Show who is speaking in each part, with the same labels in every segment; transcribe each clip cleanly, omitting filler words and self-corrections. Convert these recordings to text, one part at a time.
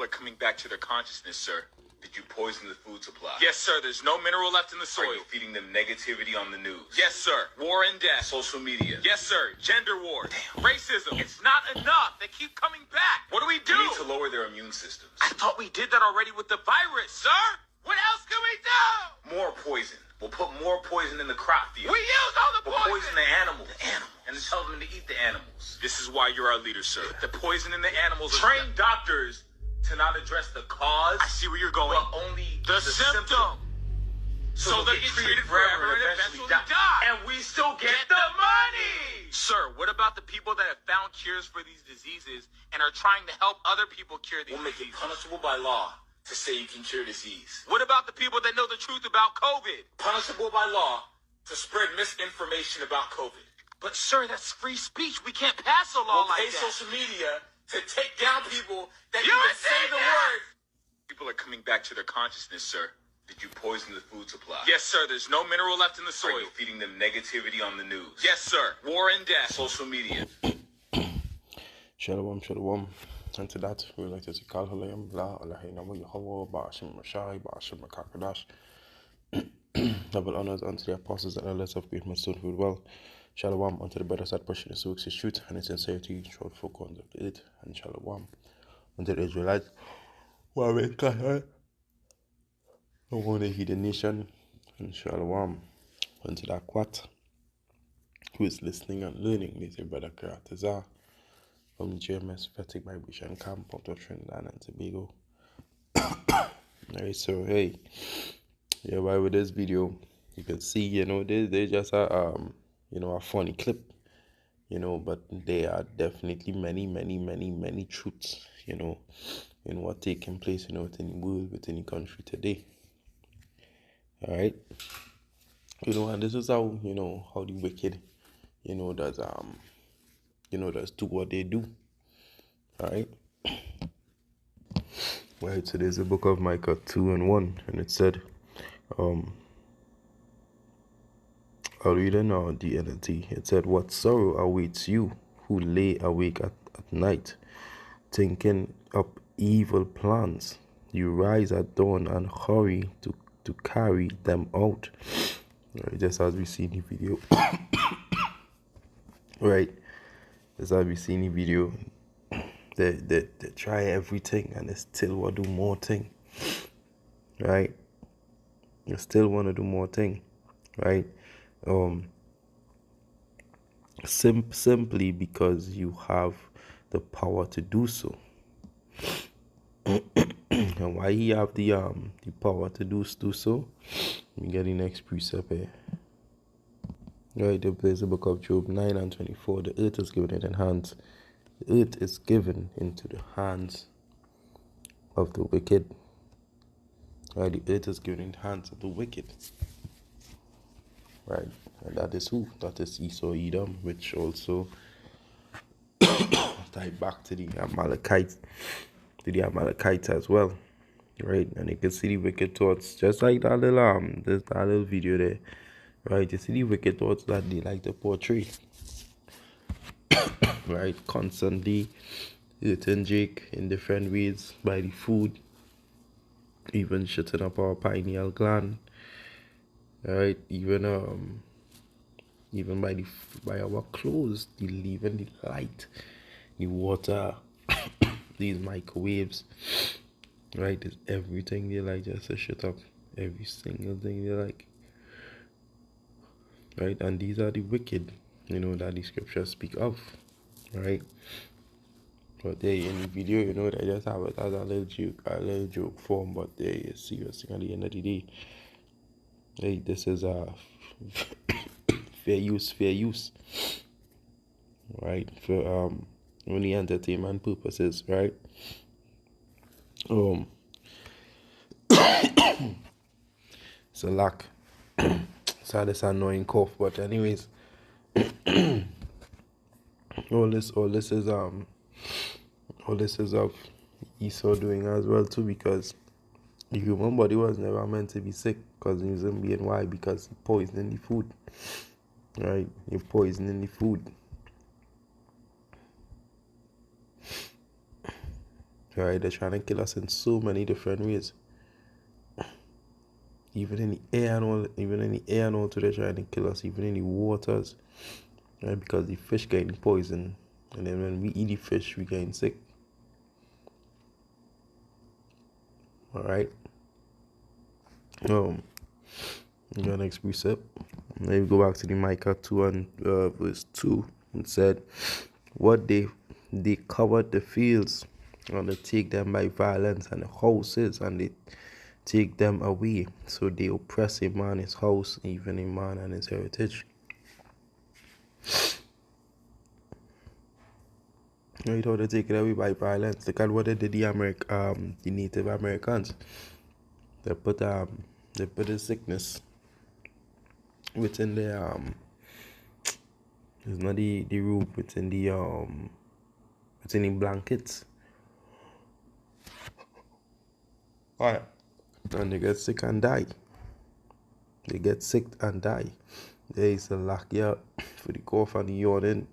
Speaker 1: People are coming back to their consciousness, sir. Did you poison the food supply? Yes, sir. There's no mineral left in the soil. Are you feeding them negativity on the news? Yes, sir. War and death. Social media. Yes, sir. Gender wars. Damn. Racism. It's not enough. They keep coming back. What do? We need to lower their immune systems. I thought we did that already with the virus, sir. What else can we do? More poison. We'll put more poison in the crop field. We use all the poison. We'll poison the animals. And tell them to eat the animals. This is why you're our leader, sir. Put the poison in the animals. Train doctors to not address the cause. I see where you're going. But only the symptom. So they get treated forever and eventually die. And we still get the money. Sir, what about the people that have found cures for these diseases and are trying to help other people cure these diseases? We'll make it punishable by law to say you can cure disease. What about the people that know the truth about COVID? Punishable by law to spread misinformation about COVID. But sir, that's free speech. We can't pass a law like that. We'll pay social media to take down people that even say the word. People are coming back to their consciousness, sir. Did you poison the food supply? Yes, sir. There's no mineral left in the soil. Are you feeding them negativity on the news? Yes, sir. War and death. Social media.
Speaker 2: Shalom. And to that, we would like to say, Kal Halayam, La Allahina Yahawa, Ba'ashim Mashai, Ba'ashim Makakadash. Double honors unto the apostles and elders of great Masood who well. Shalom unto the better side pushing the suits, his truth and its sincerity, short for conduct it, and shalom unto the Israelites who are in Kahar, who want to heed the nation, and shalom unto the Akwat who is listening and learning. This is Brother Karatazar from the GMS We Camp out of Trinidad and Tobago. Alright, so hey, yeah, by with this video, you can see, they just a funny clip, but there are definitely many truths, in what taking place, within the world, within the country today. All right, and this is how, how the wicked, does do what they do. All right. Right, so there's a book of Micah 2:1, and it said, I'll read it now, the NLT. It said, what sorrow awaits you who lay awake at night, thinking up evil plans. You rise at dawn and hurry to carry them out. Right, just as we see in the video. Right, just as we see in the video, they try everything and they still want to do more thing. Right? They still want to do more thing. Right? Simply because you have the power to do so. And why he have the power to do so? We get the next precept here. Right, there's the book of Job 9:24. The earth is given in hands. The earth is given into the hands of the wicked. Right, the earth is given in the hands of the wicked. Right, and that is who? That is Esau Edom, which also tied back to the Amalekites, as well. Right, and you can see the wicked thoughts, just like that little video there. Right, you see the wicked thoughts that they like to portray. Right, constantly hurting Jake in different ways by the food, even shutting up our pineal gland. Right, even by our clothes, the leaving the light, the water, these microwaves. Right, there's everything they like just to shut up, every single thing they like. Right, and these are the wicked, that the scriptures speak of. Right, but they in the video, they just have it as a little joke form, but they are serious at the end of the day. Hey, this is a fair use, right? For only entertainment purposes, right? It's a lack. So this annoying cough, but anyways, all this is of Esau doing as well too, because the human body was never meant to be sick, because the reason being why, because he poisoning the food. Right, you're poisoning the food. right? They're trying to kill us in so many different ways. Even in the air and all, too, they're trying to kill us, even in the waters, right? Because the fish getting poisoned, and then when we eat the fish, we getting sick. All right. Your next precept. Let me go back to the Micah 2 and verse 2. It said, "What they covered the fields, and they take them by violence, and the houses, and they take them away. So they oppress a man his house, even a man and his heritage." You know, they take it away by violence. Look at what they did the Native Americans. They put a sickness within the it's not the roof, within the blankets. Alright. And they get sick and die. They get sick and die. They used to lock you up for the cough and the yawning.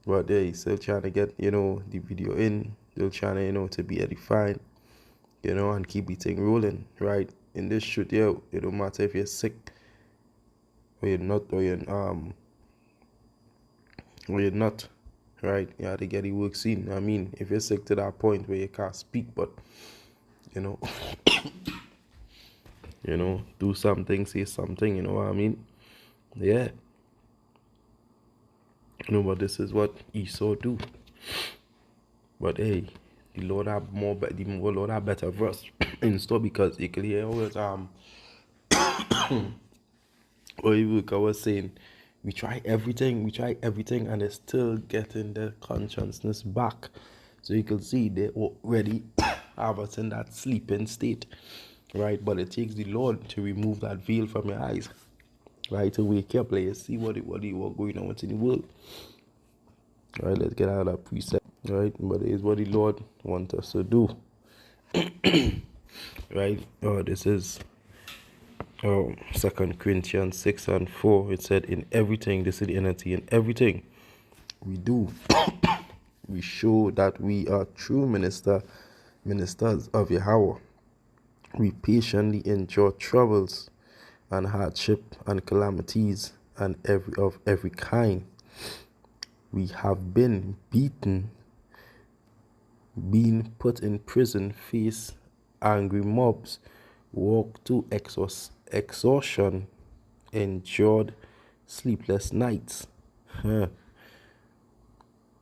Speaker 2: But they still trying to get, the video in. They're trying to, to be edified, and keep the thing rolling, right? In this shoot, it don't matter if you're sick or you're not, right? You have to get the work seen. I mean, if you're sick to that point where you can't speak, but, do something, say something, you know what I mean? Yeah. But this is what Esau do. But hey, the Lord have Lord have better for us in store, because you can hear always or even I was saying, we try everything, and it's still getting the consciousness back. So you can see they already have us in that sleeping state, right? But it takes the Lord to remove that veil from your eyes, right? To wake up, like you see what going on in the world. All right, let's get out of that precept, right? But it is what the Lord wants us to do, right? This is 2 Corinthians 6 and 4. It said, "In everything," this is the NLT, "in everything we do, we show that we are true ministers of Yahweh. We patiently endure troubles and hardship and calamities and every kind. We have been beaten, been put in prison, face angry mobs, walked to exhaustion, endured sleepless nights."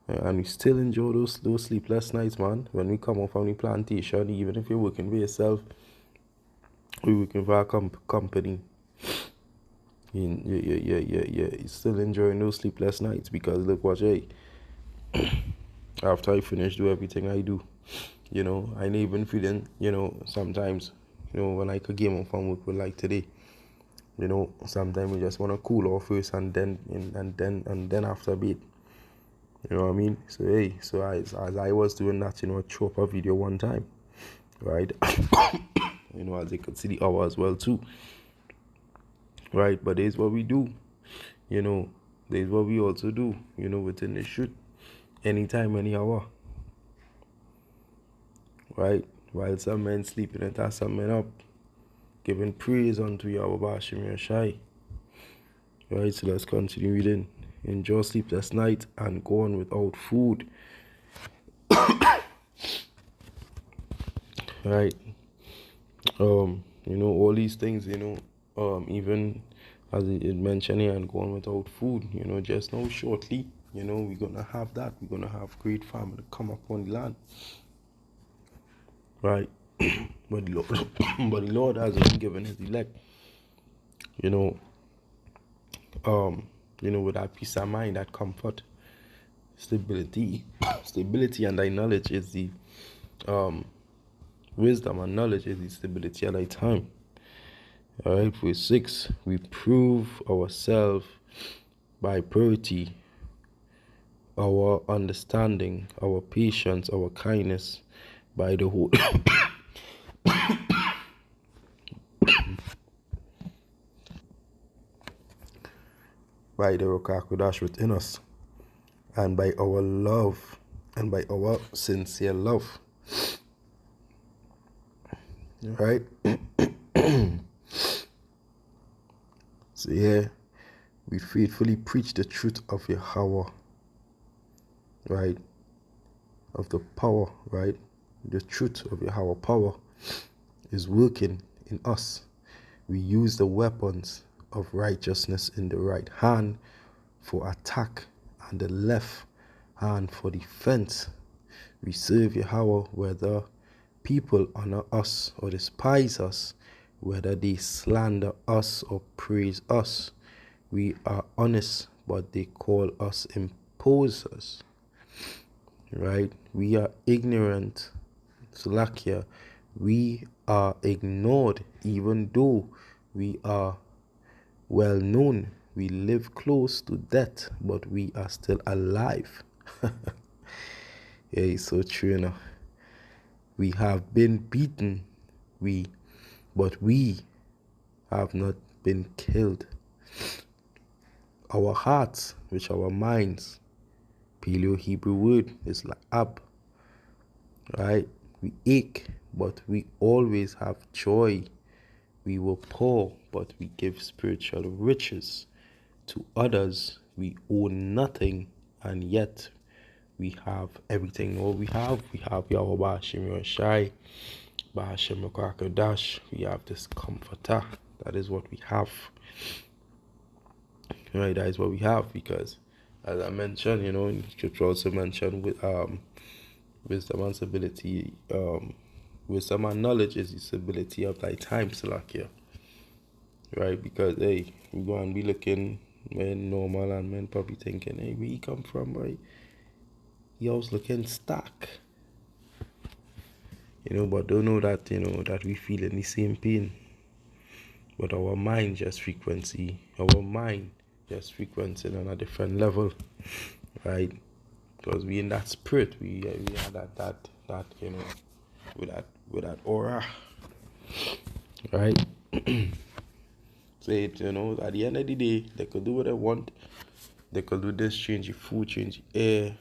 Speaker 2: And we still enjoy those sleepless nights, man. When we come off from the plantation, even if you're working for yourself, we're working for a company, you're still enjoying those sleepless nights, because look what, hey, after I finish do everything I do, I ain't even feeling, sometimes, when I could game on from work, like today, sometimes we just want to cool off first, and then after a bit, you know what I mean? So hey, so as I was doing that, I threw up a video one time, right? As you could see the hour as well too, right? But there's what we do, there's what we also do, within the shoot, anytime, any hour, right? While some men sleeping, and that's some men up, giving praise unto Yahweh Bashim Yashai. Right, so let's continue reading. "Enjoy sleepless night and go on without food." Right. All these things, even as it mentioned here, and go on without food, just now shortly, we're gonna have that. We're gonna have great famine to come upon the land. Right. But the Lord, but the Lord hasn't given his elect, with that peace of mind, that comfort, stability, and thy knowledge is the wisdom, and knowledge is the stability at thy time. All right, verse 6, "We prove ourselves by purity, our understanding, our patience, our kindness, by the whole by the Rokakodash within us, and by our love, and by our sincere love." Right? So yeah, we faithfully preach the truth of Yahweh, right? Of the power, right? The truth of Yahweh power is working in us. We use the weapons of righteousness in the right hand for attack and the left hand for defense. We serve Yahweh whether people honor us or despise us, whether they slander us or praise us. We are honest, but they call us imposers. Right? We are ignorant. Slovakia. We are ignored, even though we are well known. We live close to death, but we are still alive. Yeah, it's so true, you know. We have been beaten, but we have not been killed. Our hearts, which our minds, Paleo Hebrew word is la'ab, right? We ache, but we always have joy. We were poor, but we give spiritual riches. To others, we own nothing, and yet we have everything. What we have Yahweh Ba'ashim Yoshai, Ba'ashim Dash. We have this comforter. That is what we have. Right, that is what we have, because as I mentioned, you know, in scripture also mentioned with wisdom and stability, wisdom and knowledge is the stability of thy time, Salakia. Right, because hey, we go and be looking men normal and men probably thinking, hey, where you come from, right? He was looking stuck. You know, but don't know that, you know, that we feel in the same pain. But our mind just frequency, our mind just frequency on a different level, right? Because we in that spirit, we have that you know, with that aura, right? So it, you know, at the end of the day, they could do what they want. They could do this, change the food, change the air,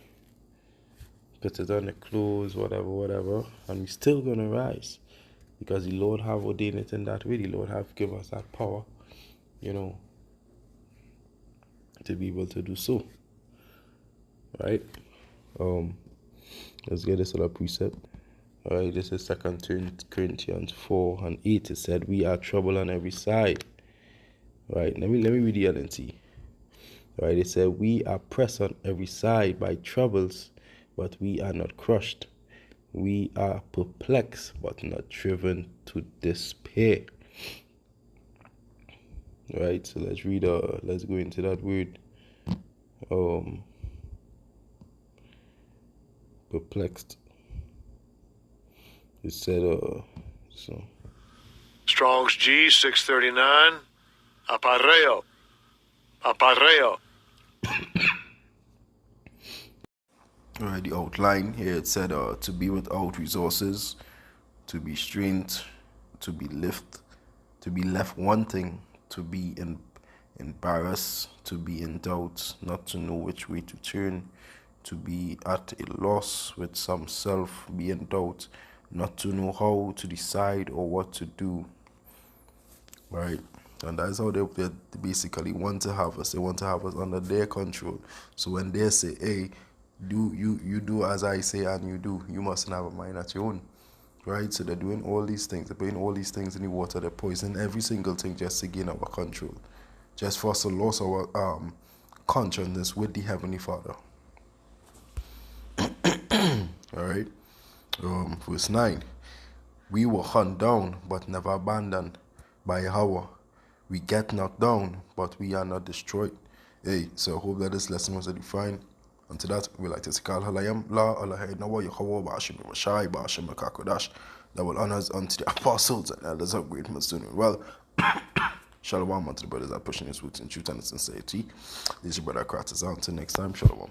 Speaker 2: put it on the clothes, whatever, and we still gonna rise, because the Lord have ordained it in that way. The Lord have given us that power, you know, to be able to do so, right? Let's get this other precept. All right, this is 2 Corinthians 4:8. It said, "We are troubled on every side." Right, let me read the LNT. All right, it said, "We are pressed on every side by troubles, but we are not crushed. We are perplexed, but not driven to despair." All right, so let's read. Let's go into that word. Perplexed. It said, so.
Speaker 3: Strong's G 639. Apareo.
Speaker 2: Alright, the outline here, it said to be without resources, to be strained, to be left wanting, to be embarrassed, to be in doubt, not to know which way to turn, to be at a loss with some self, be in doubt, not to know how to decide or what to do. Right? And that's how they basically want to have us. They want to have us under their control. So when they say, hey, you do as I say and you do, you mustn't have a mind at your own. Right? So they're doing all these things. They're putting all these things in the water. They're poisoning every single thing just to gain our control. Just for us to lose our consciousness with the Heavenly Father. Alright? Verse 9. We were hunt down, but never abandoned by Yahweh. We get knocked down, but we are not destroyed. Hey, so I hope that this lesson was edifying. And to that, we like to say, Halayam, La, Allah, Nawa, Yahweh, Ba'ashim, Mashai, Ba'ashim, Kakodash. That will honors unto the apostles and elders of great Macedonia. Well, Shalom unto the brothers that are pushing this roots in truth and sincerity. This is your brother Kratos. Until next time, Shalom.